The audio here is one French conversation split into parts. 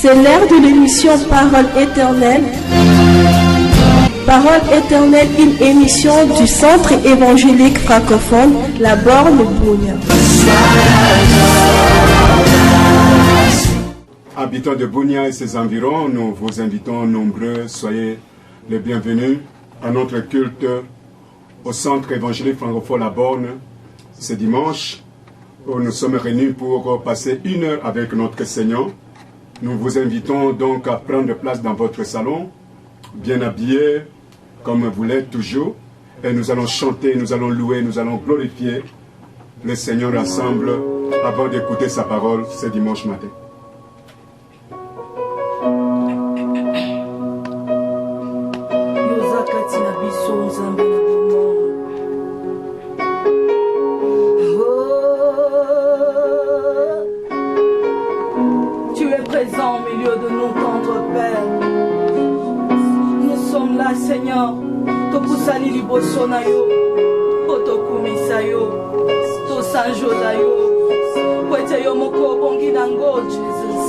C'est l'heure de l'émission Parole éternelle. Parole éternelle, une émission du Centre évangélique francophone, la Borne Bounia. Habitants de Bounia et ses environs, nous vous invitons nombreux, soyez les bienvenus à notre culte au Centre évangélique francophone La Borne ce dimanche, où nous sommes réunis pour passer 1 heure avec notre Seigneur. Nous vous invitons donc à prendre place dans votre salon, bien habillés, comme vous l'êtes toujours, et nous allons chanter, nous allons louer, nous allons glorifier le Seigneur ensemble avant d'écouter sa parole ce dimanche matin. Seigneur, to kusani liboso na yo, to kumisa yo, to sanjola yo, kwete yo moko bongi nango, Jesus.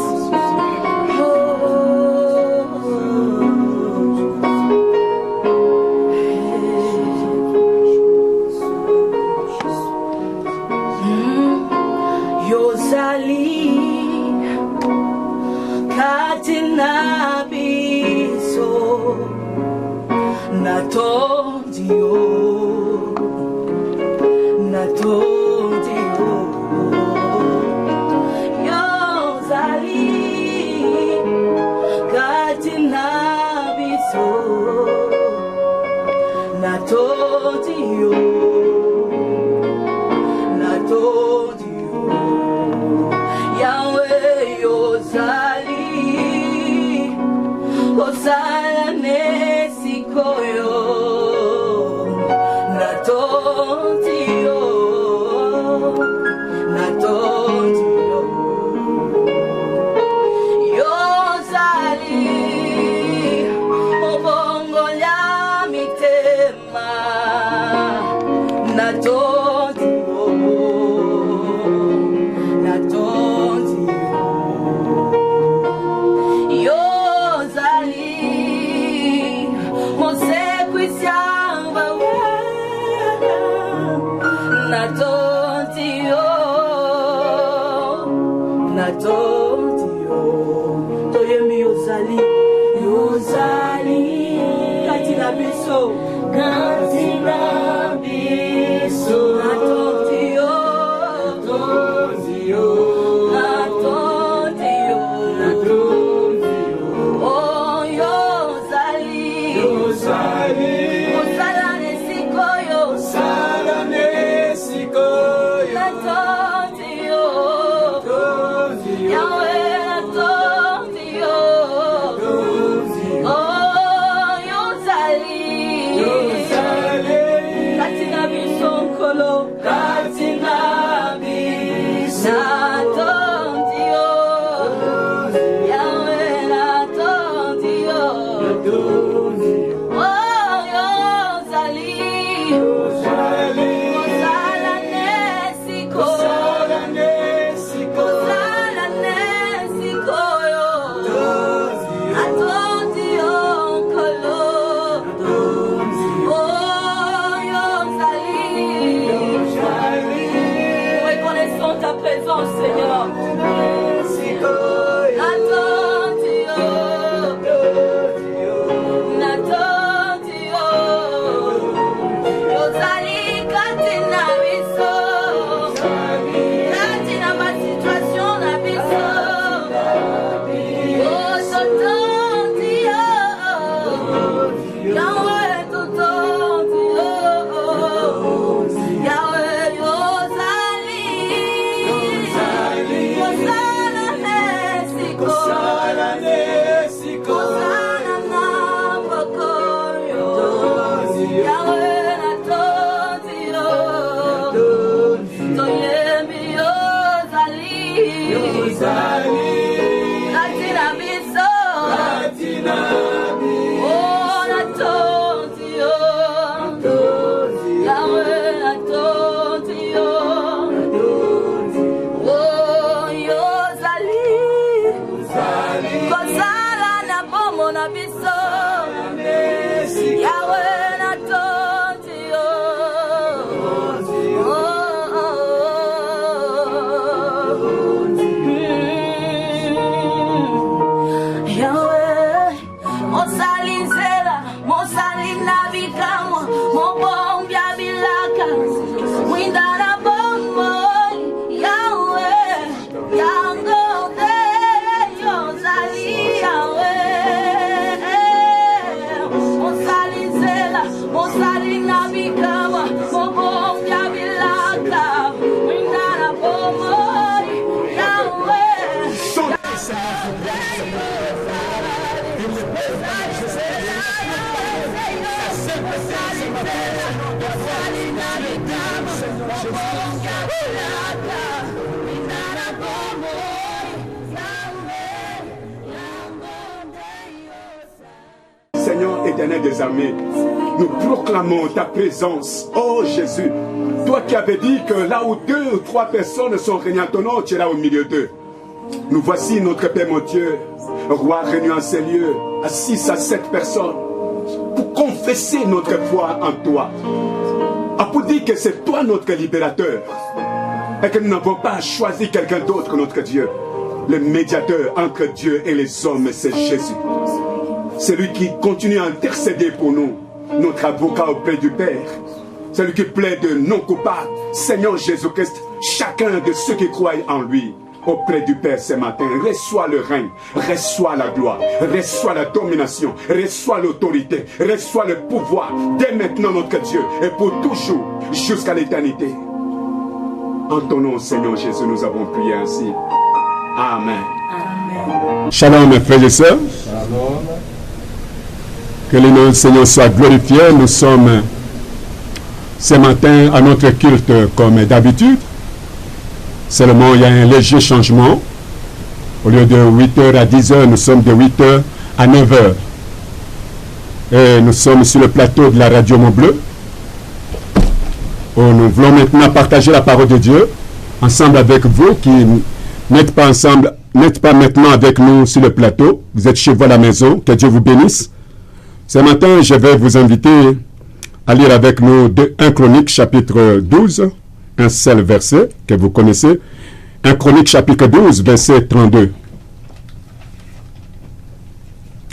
Yozali katina biso Natondio, Yozali, Katina biso, Natondio, Yahweh Yozali, Osala nesikoyo. Yozali, l'Éternel des armées. Nous proclamons ta présence. Oh Jésus, toi qui avais dit que là où 2 ou 3 personnes sont réunies en ton nom, tu es là au milieu d'eux. Nous voici, notre Père, mon Dieu, roi réuni en ces lieux, à 6 à 7 personnes, pour confesser notre foi en toi. Pour dire que c'est toi notre libérateur et que nous n'avons pas choisi quelqu'un d'autre que notre Dieu. Le médiateur entre Dieu et les hommes, c'est Jésus. C'est lui qui continue à intercéder pour nous, notre avocat auprès du Père. C'est lui qui plaide non coupable. Seigneur Jésus-Christ, chacun de ceux qui croient en lui, auprès du Père ce matin, reçois le règne, reçois la gloire, reçois la domination, reçois l'autorité, reçois le pouvoir, dès maintenant notre Dieu, et pour toujours, jusqu'à l'éternité. En ton nom, Seigneur Jésus, nous avons prié ainsi. Amen. Amen. Shalom, mes frères et sœurs. Shalom. Que le nom du Seigneur soit glorifié. Nous sommes ce matin à notre culte comme d'habitude. Seulement, il y a un léger changement. Au lieu de 8h à 10h, nous sommes de 8h à 9h. Et nous sommes sur le plateau de la radio Mont-Bleu. Où nous voulons maintenant partager la parole de Dieu ensemble avec vous qui n'êtes pas ensemble, n'êtes pas maintenant avec nous sur le plateau. Vous êtes chez vous à la maison. Que Dieu vous bénisse. Ce matin, je vais vous inviter à lire avec nous 1 Chronique chapitre 12. Un seul verset que vous connaissez. 1 Chronique chapitre 12, verset 32.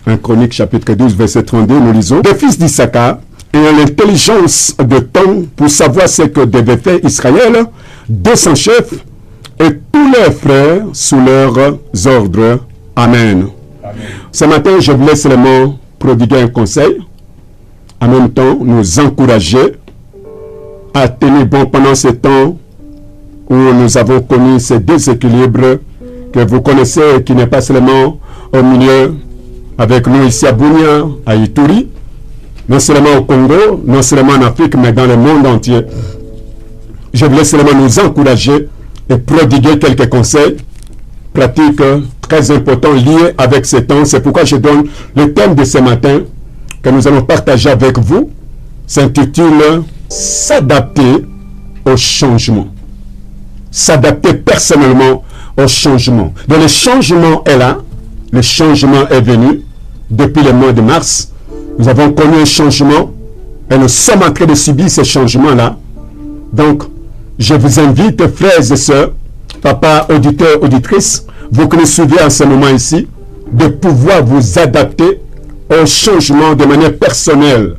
1 Chronique chapitre 12, verset 32, nous lisons. Les fils d'Issachar ayant l'intelligence de temps pour savoir ce que devait faire Israël, 200 chefs et tous leurs frères sous leurs ordres. Amen. Amen. Ce matin, je voulais seulement prodiguer un conseil. En même temps, nous encourager à tenir bon pendant ce temps où nous avons connu ces déséquilibres que vous connaissez, qui n'est pas seulement au milieu avec nous ici à Bunia, à Ituri, non seulement au Congo, non seulement en Afrique, mais dans le monde entier. Je voulais seulement nous encourager et prodiguer quelques conseils pratiques très importants liés avec ce temps. C'est pourquoi je donne le thème de ce matin que nous allons partager avec vous, s'intitule s'adapter au changement. S'adapter personnellement au changement. Donc le changement est là. Le changement est venu depuis le mois de mars. Nous avons connu un changement et nous sommes en train de subir ce changement-là. Donc, je vous invite, frères et sœurs, papa, auditeurs, auditrices, vous qui nous suivez en ce moment ici, de pouvoir vous adapter au changement de manière personnelle.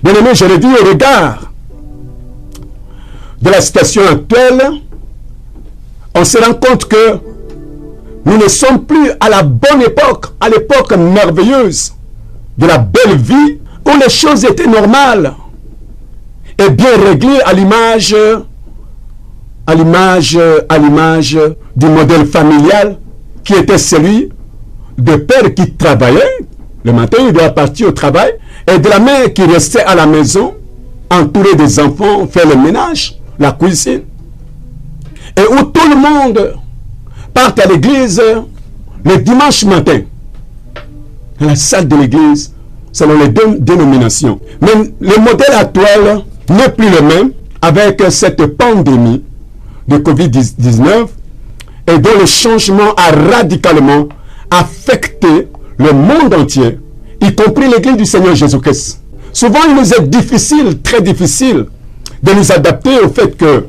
Bien aimé, je le dis au regard de la situation actuelle, on se rend compte que nous ne sommes plus à la bonne époque, à l'époque merveilleuse de la belle vie où les choses étaient normales et bien réglées à l'image du modèle familial qui était celui de père qui travaillait. Le matin, il doit partir au travail, et de la mère qui restait à la maison, entourée des enfants, faire le ménage, la cuisine. Et où tout le monde part à l'église le dimanche matin, dans la salle de l'église, selon les deux dénominations. Mais le modèle actuel n'est plus le même avec cette pandémie de Covid-19 et dont le changement a radicalement affecté le monde entier, y compris l'église du Seigneur Jésus-Christ. Souvent, il nous est difficile, très difficile, de nous adapter au fait que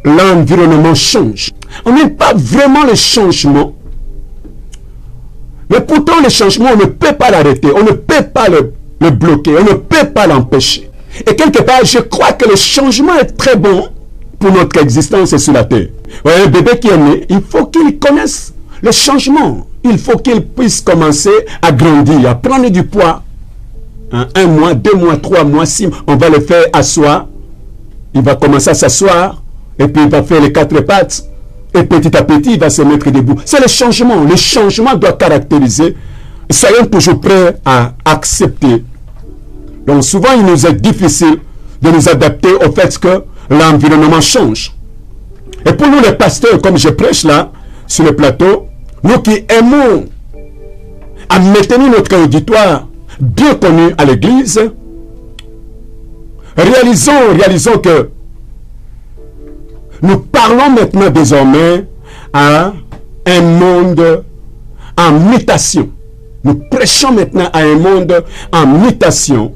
l'environnement change. On n'aime pas vraiment le changement, mais pourtant le changement, on ne peut pas l'arrêter, on ne peut pas le bloquer, on ne peut pas l'empêcher. Et quelque part, je crois que le changement est très bon pour notre existence sur la terre. Ouais, un bébé qui est né, il faut qu'il connaisse le changement. Il faut qu'il puisse commencer à grandir, à prendre du poids. 1 mois, 2 mois, 3 mois, 6 mois, on va le faire asseoir. Il va commencer à s'asseoir, et puis il va faire les 4 pattes. Et petit à petit, il va se mettre debout. C'est le changement. Le changement doit caractériser. Soyons toujours prêts à accepter. Donc souvent, il nous est difficile de nous adapter au fait que l'environnement change. Et pour nous les pasteurs, comme je prêche là, sur le plateau, nous qui aimons à maintenir notre auditoire bien connu à l'église, réalisons que nous parlons maintenant désormais à un monde en mutation. Nous prêchons maintenant à un monde en mutation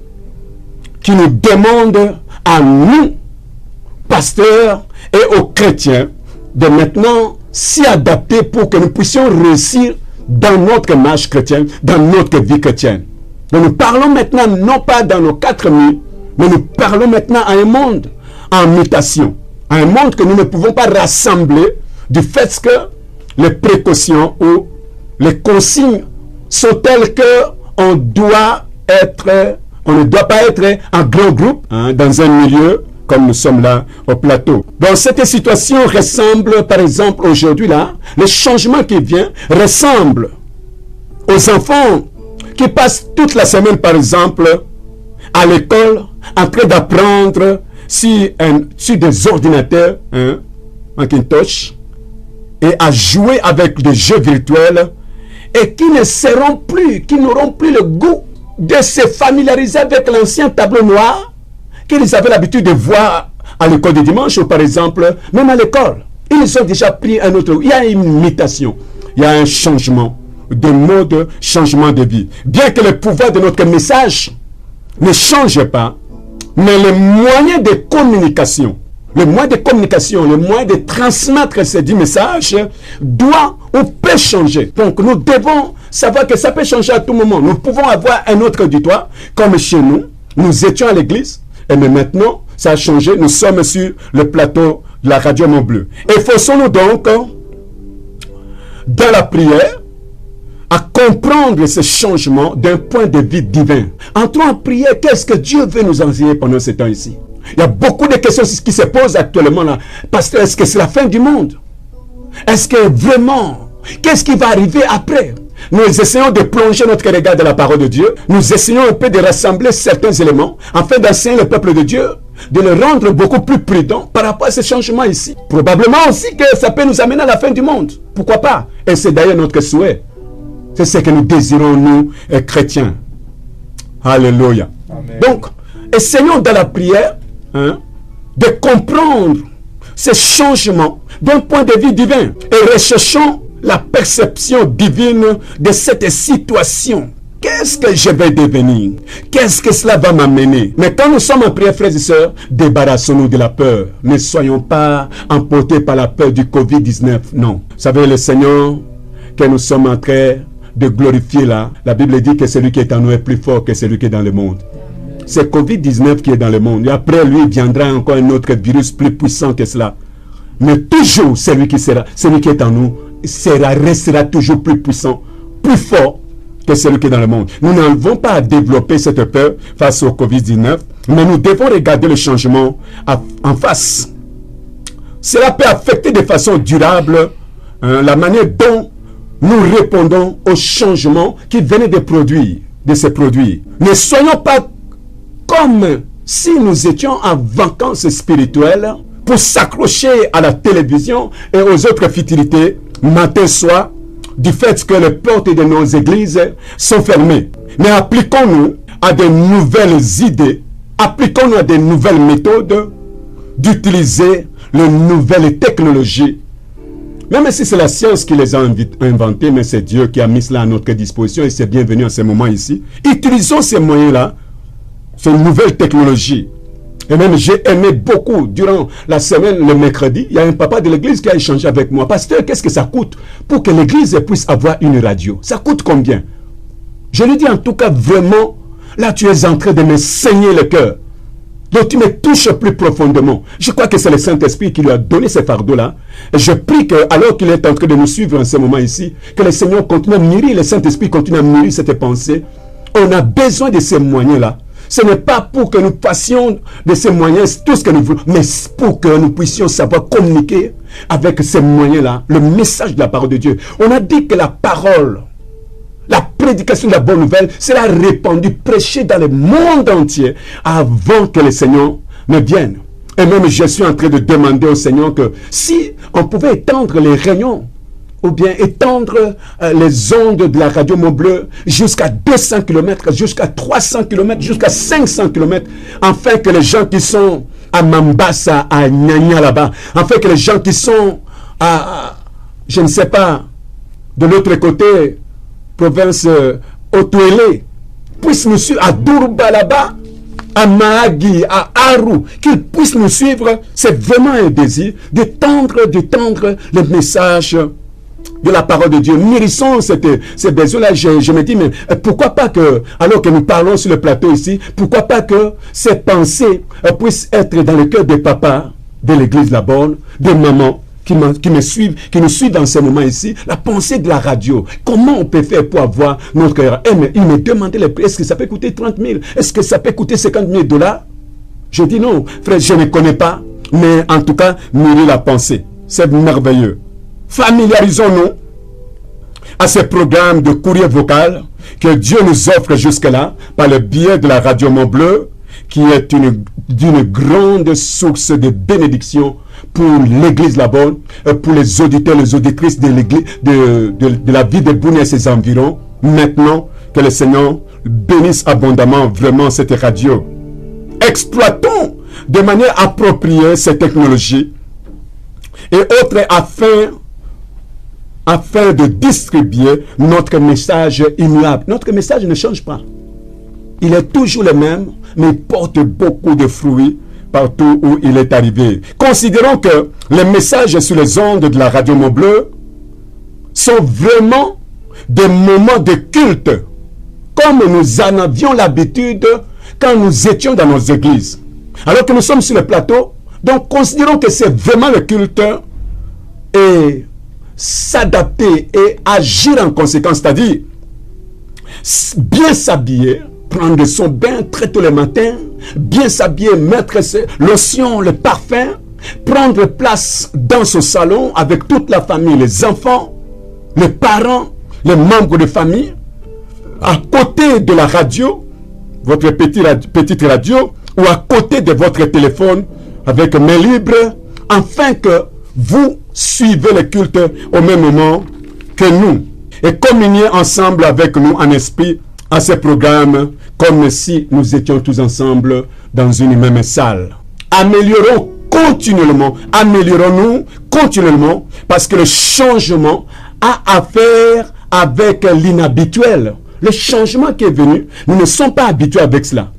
qui nous demande à nous, pasteurs et aux chrétiens, de maintenant s'y adapter pour que nous puissions réussir dans notre marche chrétienne, dans notre vie chrétienne. Donc nous parlons maintenant non pas dans nos quatre murs, mais nous parlons maintenant à un monde en mutation. À un monde que nous ne pouvons pas rassembler du fait que les précautions ou les consignes sont telles qu'on doit être, on ne doit pas être en grand groupe dans un milieu comme nous sommes là au plateau. Donc cette situation ressemble par exemple aujourd'hui là, le changement qui vient ressemble aux enfants qui passent toute la semaine par exemple à l'école en train d'apprendre sur des ordinateurs, Macintosh, et à jouer avec des jeux virtuels, et qui ne seront plus, qui n'auront plus le goût de se familiariser avec l'ancien tableau noir qu'ils avaient l'habitude de voir à l'école du dimanche, ou par exemple, même à l'école. Ils ont déjà pris un autre. Il y a une mutation, il y a un changement de mode, changement de vie. Bien que le pouvoir de notre message ne change pas, mais les moyens de communication, le moyen de transmettre ces 10 messages doit ou peut changer. Donc nous devons savoir que ça peut changer à tout moment. Nous pouvons avoir un autre auditoire, comme chez nous. Nous étions à l'église, et maintenant, ça a changé. Nous sommes sur le plateau de la radio Mont-Bleu. Efforçons-nous donc, dans la prière, à comprendre ce changement d'un point de vue divin. Entrons en prière. Qu'est-ce que Dieu veut nous enseigner pendant ce temps ici? Il y a beaucoup de questions qui se posent actuellement là. Pasteur, est-ce que c'est la fin du monde? Est-ce que vraiment, qu'est-ce qui va arriver après? Nous essayons de plonger notre regard dans la parole de Dieu. Nous essayons un peu de rassembler certains éléments afin d'enseigner le peuple de Dieu, de le rendre beaucoup plus prudent par rapport à ce changement ici. Probablement aussi que ça peut nous amener à la fin du monde. Pourquoi pas? Et c'est d'ailleurs notre souhait. C'est ce que nous désirons, nous, chrétiens. Alléluia. Amen. Donc, essayons dans la prière de comprendre ces changements d'un point de vue divin et recherchons la perception divine de cette situation. Qu'est-ce que je vais devenir? Qu'est-ce que cela va m'amener? Mais quand nous sommes en prière, frères et sœurs, débarrassons-nous de la peur. Ne soyons pas emportés par la peur du Covid-19. Non. Vous savez, le Seigneur que nous sommes en train de glorifier là, la Bible dit que celui qui est en nous est plus fort que celui qui est dans le monde. C'est Covid-19 qui est dans le monde. Et après lui viendra encore un autre virus plus puissant que cela. Mais toujours celui qui est en nous restera toujours plus puissant, plus fort que celui qui est dans le monde. Nous n'avons pas à développer cette peur face au Covid-19, mais nous devons regarder le changement en face. Cela peut affecter de façon durable la manière dont nous répondons aux changements qui venaient de se produire. Ne soyons pas comme si nous étions en vacances spirituelles pour s'accrocher à la télévision et aux autres futilités matin soir du fait que les portes de nos églises sont fermées. Mais appliquons-nous à de nouvelles idées, appliquons-nous à de nouvelles méthodes d'utiliser les nouvelles technologies. Même si c'est la science qui les a inventées, mais c'est Dieu qui a mis cela à notre disposition et c'est bienvenu en ce moment ici. Utilisons ces moyens-là, ces nouvelles technologies. Et même j'ai aimé beaucoup, durant la semaine, le mercredi, il y a un papa de l'église qui a échangé avec moi. Pasteur, qu'est-ce que ça coûte pour que l'église puisse avoir une radio? Ça coûte combien? Je lui dis en tout cas, vraiment, là tu es en train de me saigner le cœur. Donc tu me touches plus profondément. Je crois que c'est le Saint-Esprit qui lui a donné ce fardeau-là. Et je prie que, alors qu'il est en train de nous suivre en ce moment ici, que le Seigneur continue à mûrir, le Saint-Esprit continue à mûrir cette pensée. On a besoin de ces moyens-là. Ce n'est pas pour que nous passions de ces moyens tout ce que nous voulons, mais pour que nous puissions savoir communiquer avec ces moyens-là, le message de la parole de Dieu. On a dit que la parole, la prédication de la bonne nouvelle sera répandue, prêchée dans le monde entier avant que le Seigneur ne vienne. Et même je suis en train de demander au Seigneur que si on pouvait étendre les réunions ou bien étendre les ondes de la radio Mont-Bleu jusqu'à 200 km, jusqu'à 300 km, jusqu'à 500 km, afin que les gens qui sont à Mambasa, à Nyanya là-bas, afin que les gens qui sont à, je ne sais pas, de l'autre côté, province Otuele, puissent nous suivre à Durba là-bas, à Mahagi, à Aru, qu'ils puissent nous suivre. C'est vraiment un désir d'étendre le message de la parole de Dieu. Mûrissons ces besoins-là. Je me dis, mais pourquoi pas que, alors que nous parlons sur le plateau ici, pourquoi pas que ces pensées puissent être dans le cœur des papas de l'église La Borne, des mamans qui me suivent, qui nous suivent dans ces moments ici, la pensée de la radio. Comment on peut faire pour avoir notre cœur? Il me demandait les prix. Est-ce que ça peut coûter 30 000? Est-ce que ça peut coûter 50 000 $? Je dis non, frère, je ne connais pas, mais en tout cas, mûrir la pensée. C'est merveilleux. Familiarisons-nous à ces programmes de courrier vocal que Dieu nous offre jusque-là par le biais de la radio Mont-Bleu, qui est d'une grande source de bénédiction pour l'église La Borne, pour les auditeurs, les auditrices de l'église, de la ville de Bunia et ses environs. Maintenant, que le Seigneur bénisse abondamment vraiment cette radio. Exploitons de manière appropriée ces technologies et autres afin de distribuer notre message immuable. Notre message ne change pas. Il est toujours le même, mais il porte beaucoup de fruits partout où il est arrivé. Considérons que les messages sur les ondes de la radio Mont-Bleu sont vraiment des moments de culte, comme nous en avions l'habitude quand nous étions dans nos églises. Alors que nous sommes sur le plateau, donc considérons que c'est vraiment le culte et s'adapter et agir en conséquence, c'est-à-dire bien s'habiller, prendre son bain très tôt le matin, bien s'habiller, mettre ses lotions, le parfum, prendre place dans son salon avec toute la famille, les enfants, les parents, les membres de famille, à côté de la radio, votre petite radio, ou à côté de votre téléphone avec main libre, afin que vous suivez le culte au même moment que nous et communiez ensemble avec nous en esprit à ce programme comme si nous étions tous ensemble dans une même salle. Améliorons continuellement, améliorons-nous continuellement, parce que le changement a à faire avec l'inhabituel. Le changement qui est venu, nous ne sommes pas habitués avec cela.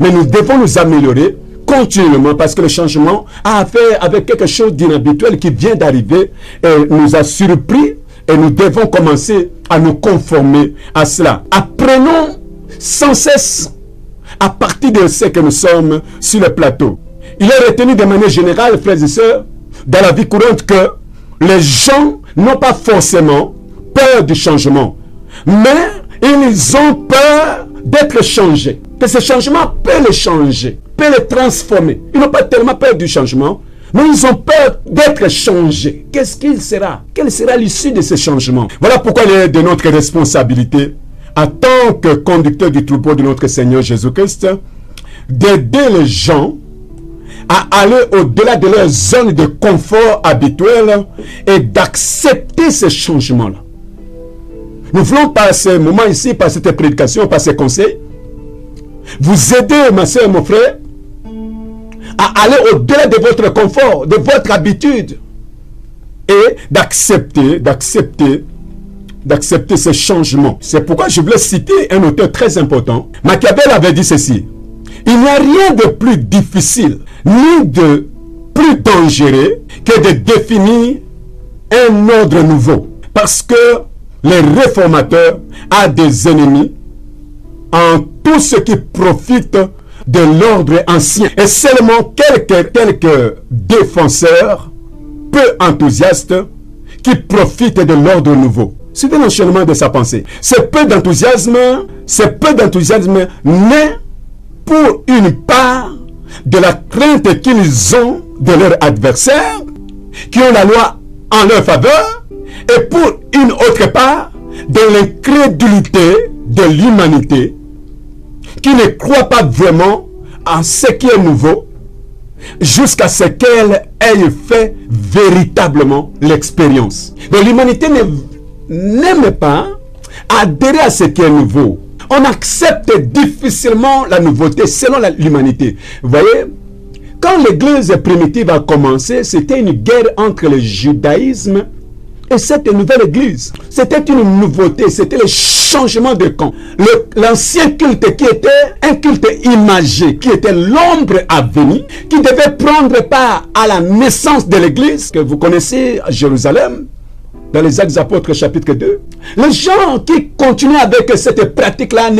Mais nous devons nous améliorer continuellement, parce que le changement a à faire avec quelque chose d'inhabituel qui vient d'arriver et nous a surpris, et nous devons commencer à nous conformer à cela. Apprenons sans cesse à partir de ce que nous sommes sur le plateau. Il est retenu de manière générale, frères et sœurs, dans la vie courante, que les gens n'ont pas forcément peur du changement, mais ils ont peur d'être changés. Que ce changement peut les changer, peut les transformer. Ils n'ont pas tellement peur du changement, mais ils ont peur d'être changés. Qu'est-ce qu'il sera? Quelle sera l'issue de ce changement? Voilà pourquoi il est de notre responsabilité, en tant que conducteur du troupeau de notre Seigneur Jésus-Christ, d'aider les gens à aller au-delà de leur zone de confort habituelle et d'accepter ce changement-là. Nous voulons par ce moment ici, par cette prédication, par ces conseils, vous aider, ma soeur, mon frère, à aller au-delà de votre confort, de votre habitude, et d'accepter ce changement. C'est pourquoi je voulais citer un auteur très important. Machiavel avait dit ceci: il n'y a rien de plus difficile, ni de plus dangereux que de définir un ordre nouveau. Parce que les réformateurs ont des ennemis en tout ce qui profite de l'ordre ancien. Et seulement quelques défenseurs, peu enthousiastes, qui profitent de l'ordre nouveau. Suivez l'enchaînement de sa pensée. Ce peu d'enthousiasme naît pour une part de la crainte qu'ils ont de leurs adversaires, qui ont la loi en leur faveur, et pour une autre part de l'incrédulité de l'humanité, qui ne croit pas vraiment en ce qui est nouveau, jusqu'à ce qu'elle ait fait véritablement l'expérience. Donc l'humanité n'aime pas adhérer à ce qui est nouveau. On accepte difficilement la nouveauté selon l'humanité. Vous voyez, quand l'église primitive a commencé, c'était une guerre entre le judaïsme et cette nouvelle église. C'était une nouveauté, c'était le changement de camp. L'ancien culte qui était un culte imagé, qui était l'ombre à venir, qui devait prendre part à la naissance de l'église, que vous connaissez à Jérusalem, dans les Actes des Apôtres chapitre 2. Les gens qui continuaient avec cette pratique-là,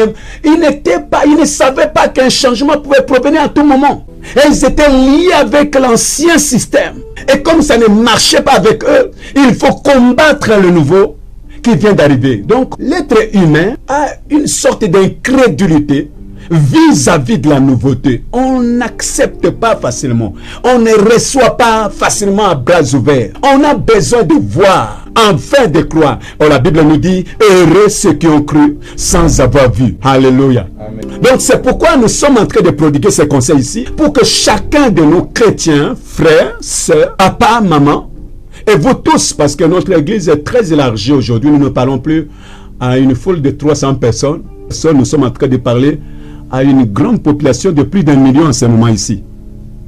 ils ne savaient pas qu'un changement pouvait provenir à tout moment. Et ils étaient liés avec l'ancien système. Et comme ça ne marchait pas avec eux, il faut combattre le nouveau qui vient d'arriver. Donc, l'être humain a une sorte d'incrédulité vis-à-vis de la nouveauté. On n'accepte pas facilement. On ne reçoit pas facilement à bras ouverts. On a besoin de voir, enfin de croire. Oh, la Bible nous dit, heureux ceux qui ont cru sans avoir vu. Alléluia. Amen. Donc c'est pourquoi nous sommes en train de prodiguer ces conseils ici, pour que chacun de nos chrétiens, frères, sœurs, papa, maman, et vous tous, parce que notre église est très élargie aujourd'hui, nous ne parlons plus à une foule de 300 personnes. Nous sommes en train de parler à une grande population de plus d'1 million en ce moment ici.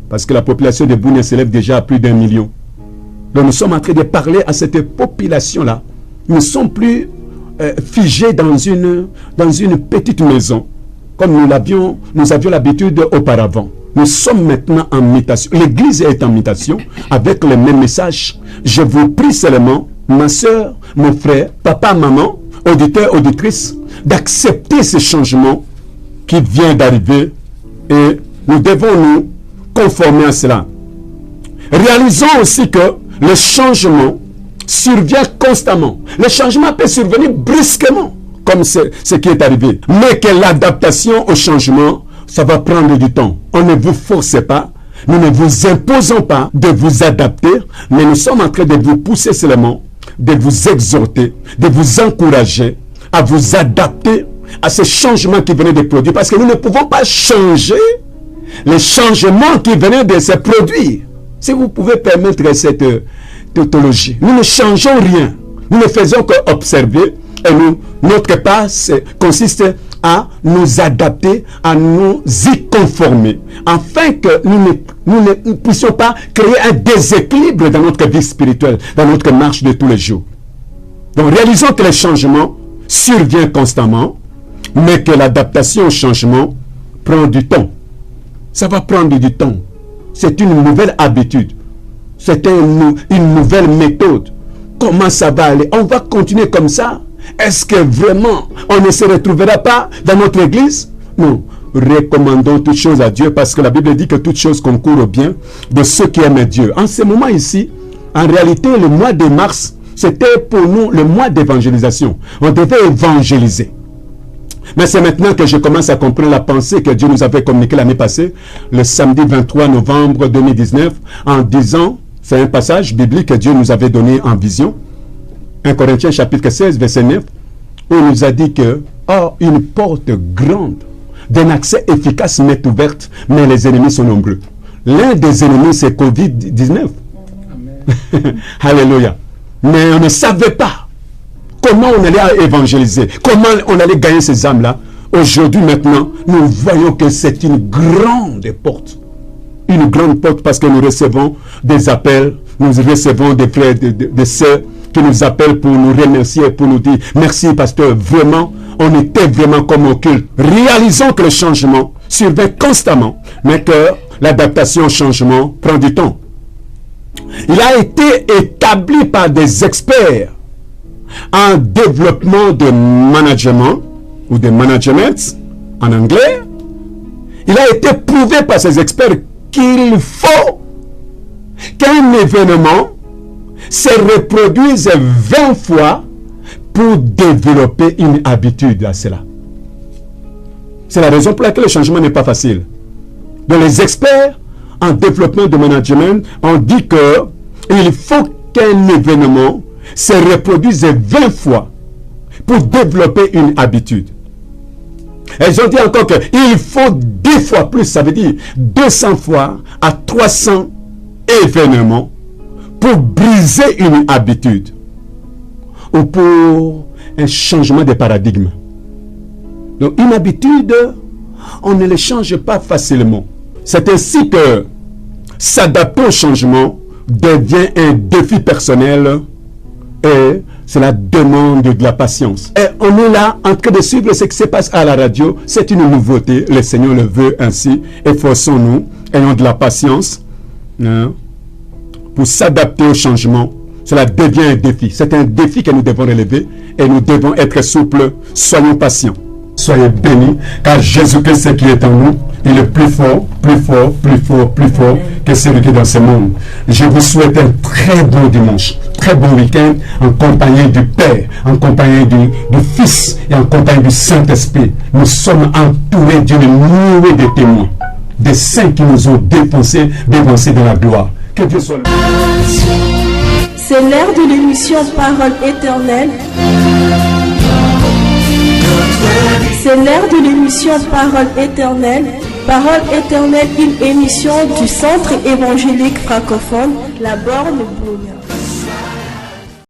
Parce que la population de Bunia s'élève déjà à plus d'1 million. Donc nous sommes en train de parler à cette population-là. Nous ne sommes plus figés dans une petite maison, comme nous avions l'habitude auparavant. Nous sommes maintenant en mutation. L'église est en mutation avec le même message. Je vous prie seulement, ma soeur, mon frère, papa, maman, auditeur, auditrice, d'accepter ce changement qui vient d'arriver et nous devons nous conformer à cela. Réalisons aussi que le changement survient constamment. Le changement peut survenir brusquement, comme ce qui est arrivé. Mais que l'adaptation au changement, ça va prendre du temps. On ne vous force pas, nous ne vous imposons pas de vous adapter, mais nous sommes en train de vous pousser seulement, de vous exhorter, de vous encourager à vous adapter à ce changement qui venait de produire, parce que nous ne pouvons pas changer les changements qui venaient de se produire. Si vous pouvez permettre cette tautologie, nous ne changeons rien, nous ne faisons qu'observer, et notre pas consiste à nous adapter, à nous y conformer, afin que nous ne puissions pas créer un déséquilibre dans notre vie spirituelle, dans notre marche de tous les jours. Donc réalisons que le changement survient constamment, mais que l'adaptation au changement prend du temps. Ça va prendre du temps. C'est une nouvelle habitude. C'est une nouvelle méthode. Comment ça va aller? On va continuer comme ça? Est-ce que vraiment on ne se retrouvera pas dans notre église? Non. Recommandons toutes choses à Dieu, parce que la Bible dit que toutes choses concourent au bien de ceux qui aiment Dieu. En ce moment ici, en réalité, le mois de mars, c'était pour nous le mois d'évangélisation. On devait évangéliser. Mais c'est maintenant que je commence à comprendre la pensée que Dieu nous avait communiquée l'année passée, le samedi 23 novembre 2019, en disant, c'est un passage biblique que Dieu nous avait donné en vision, 1 Corinthiens chapitre 16, verset 9, où il nous a dit que, oh, une porte grande d'un accès efficace m'est ouverte, mais les ennemis sont nombreux. L'un des ennemis, c'est Covid-19. Alléluia. Mais on ne savait pas comment on allait évangéliser, comment on allait gagner ces âmes-là. Aujourd'hui, maintenant, nous voyons que c'est une grande porte. Une grande porte, parce que nous recevons des appels, nous recevons des frères, des sœurs qui nous appellent pour nous remercier, pour nous dire merci, pasteur, vraiment, on était vraiment comme au culte. Réalisons que le changement survient constamment, mais que l'adaptation au changement prend du temps. Il a été établi par des experts en développement de management ou de management en anglais. Il a été prouvé par ces experts qu'il faut qu'un événement se reproduise 20 fois pour développer une habitude à cela. C'est la raison pour laquelle le changement n'est pas facile. Donc les experts en développement de management ont dit qu'il faut qu'un événement se reproduise 20 fois pour développer une habitude. Elles ont dit encore qu'il faut 10 fois plus, ça veut dire 200 fois à 300 événements pour briser une habitude ou pour un changement de paradigme. Donc une habitude, on ne le change pas facilement. C'est ainsi que s'adapter au changement devient un défi personnel et cela demande de la patience. Et on est là en train de suivre ce qui se passe à la radio. C'est une nouveauté. Le Seigneur le veut ainsi. Efforçons-nous, ayons de la patience pour s'adapter au changement. Cela devient un défi. C'est un défi que nous devons relever et nous devons être souples. Soyons patients. Soyez bénis, car Jésus-Christ qui est en nous, il est plus fort, plus fort, plus fort, plus fort que celui qui est dans ce monde. Je vous souhaite un très bon dimanche, très bon week-end, en compagnie du Père, en compagnie du Fils et en compagnie du Saint-Esprit. Nous sommes entourés d'une nuée de témoins, des saints qui nous ont dévancés dans la gloire. Que Dieu soit là. C'est l'heure de l'émission Parole éternelle. C'est l'heure de l'émission Parole éternelle. Parole éternelle, une émission du Centre évangélique francophone, la Borne Bounia.